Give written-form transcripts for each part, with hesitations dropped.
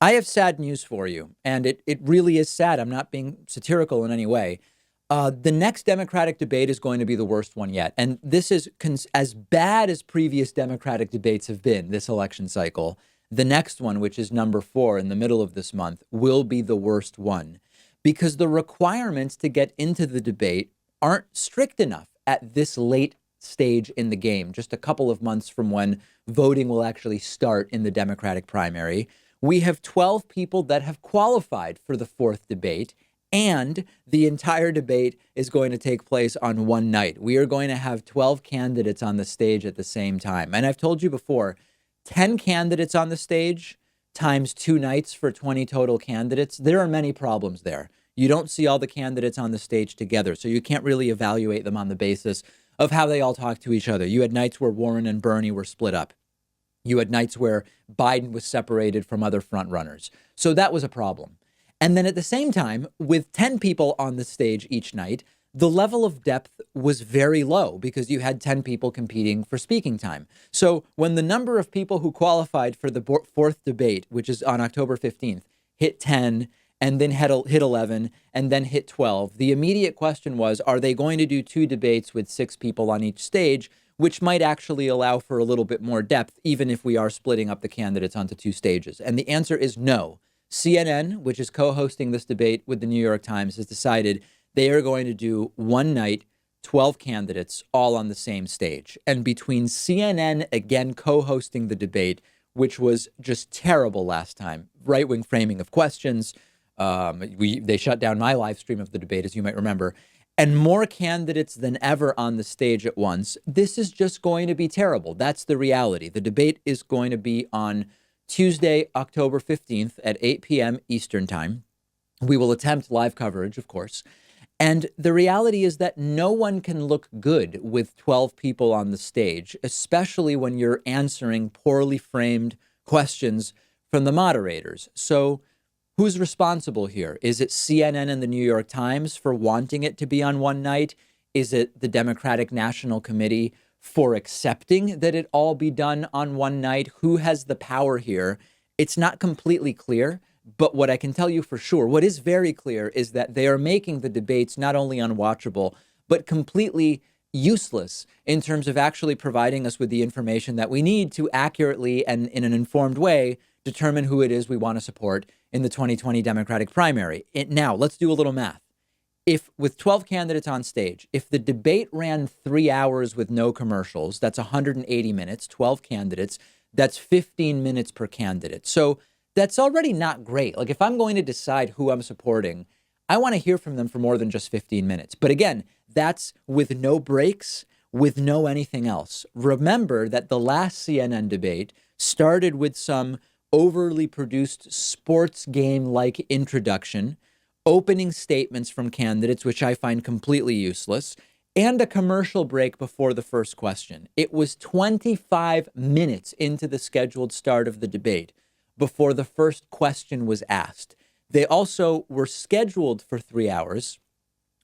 I have sad news for you, and it really is sad. I'm not being satirical in any way. The next Democratic debate is going to be the worst one yet. And this is as bad as previous Democratic debates have been this election cycle. The next one, which is number 4 in the middle of this month, will be the worst one because the requirements to get into the debate aren't strict enough at this late stage in the game, just a couple of months from when voting will actually start in the Democratic primary. We have 12 people that have qualified for the 4th debate, and the entire debate is going to take place on one night. We are going to have 12 candidates on the stage at the same time. And I've told you before, 10 candidates on the stage times 2 nights for 20 total candidates. There are many problems there. You don't see all the candidates on the stage together, so you can't really evaluate them on the basis of how they all talk to each other. You had nights where Warren and Bernie were split up. You had nights where Biden was separated from other frontrunners. So that was a problem. And then at the same time, with 10 people on the stage each night, the level of depth was very low because you had 10 people competing for speaking time. So when the number of people who qualified for the 4th debate, which is on October 15th, hit 10 and then hit 11 and then hit 12, the immediate question was, are they going to do 2 debates with 6 people on each stage, which might actually allow for a little bit more depth, even if we are splitting up the candidates onto 2 stages? And the answer is no. CNN, which is co-hosting this debate with the New York Times, has decided they are going to do one night, 12 candidates all on the same stage. And between CNN again co-hosting the debate, which was just terrible last time, right-wing framing of questions, they shut down my live stream of the debate, as you might remember, and more candidates than ever on the stage at once, this is just going to be terrible. That's the reality. The debate is going to be on Tuesday, October 15th at 8 p.m. Eastern Time. We will attempt live coverage, of course. And the reality is that no one can look good with 12 people on the stage, especially when you're answering poorly framed questions from the moderators. So who's responsible here? Is it CNN and the New York Times for wanting it to be on one night? Is it the Democratic National Committee for accepting that it all be done on one night? Who has the power here? It's not completely clear, but what I can tell you for sure, what is very clear is that they are making the debates not only unwatchable, but completely useless in terms of actually providing us with the information that we need to accurately and in an informed way determine who it is we want to support in the 2020 Democratic primary. Now, let's do a little math. If with 12 candidates on stage, if the debate ran 3 hours with no commercials, that's 180 minutes, 12 candidates, that's 15 minutes per candidate. So that's already not great. Like if I'm going to decide who I'm supporting, I want to hear from them for more than just 15 minutes. But again, that's with no breaks, with no anything else. Remember that the last CNN debate started with some overly produced sports game-like introduction, opening statements from candidates, which I find completely useless, and a commercial break before the first question. It was 25 minutes into the scheduled start of the debate before the first question was asked. They also were scheduled for 3 hours,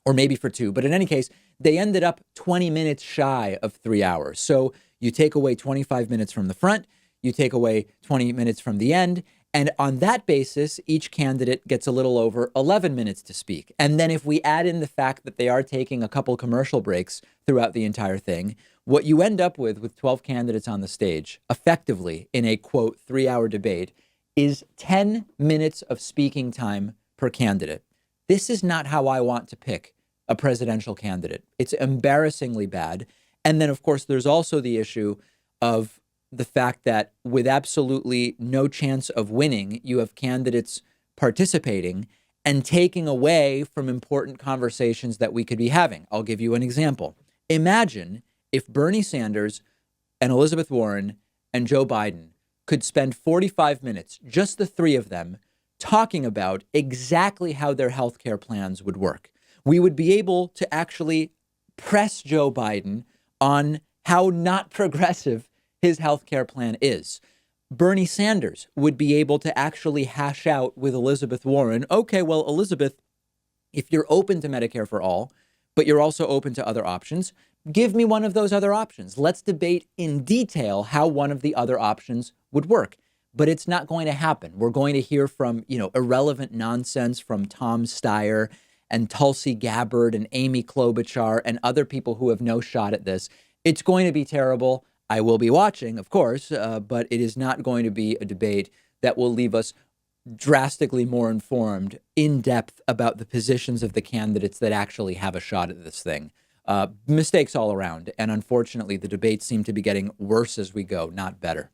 or maybe for 2, but in any case, they ended up 20 minutes shy of 3 hours. So you take away 25 minutes from the front, you take away 20 minutes from the end, and on that basis, each candidate gets a little over 11 minutes to speak. And then if we add in the fact that they are taking a couple commercial breaks throughout the entire thing, what you end up with 12 candidates on the stage, effectively in a, quote, 3-hour debate, is 10 minutes of speaking time per candidate. This is not how I want to pick a presidential candidate. It's embarrassingly bad. And then, of course, there's also the issue of the fact that with absolutely no chance of winning, you have candidates participating and taking away from important conversations that we could be having. I'll give you an example. Imagine if Bernie Sanders and Elizabeth Warren and Joe Biden could spend 45 minutes, just the 3 of them, talking about exactly how their healthcare plans would work. We would be able to actually press Joe Biden on how not progressive his healthcare plan is. Bernie Sanders would be able to actually hash out with Elizabeth Warren, okay, well, Elizabeth, if you're open to Medicare for all, but you're also open to other options, give me one of those other options. Let's debate in detail how one of the other options would work. but it's not going to happen. We're going to hear from, irrelevant nonsense from Tom Steyer and Tulsi Gabbard and Amy Klobuchar and other people who have no shot at this. It's going to be terrible. I will be watching, of course, but it is not going to be a debate that will leave us drastically more informed, in depth about the positions of the candidates that actually have a shot at this thing. Mistakes all around. And unfortunately, the debates seem to be getting worse as we go, not better.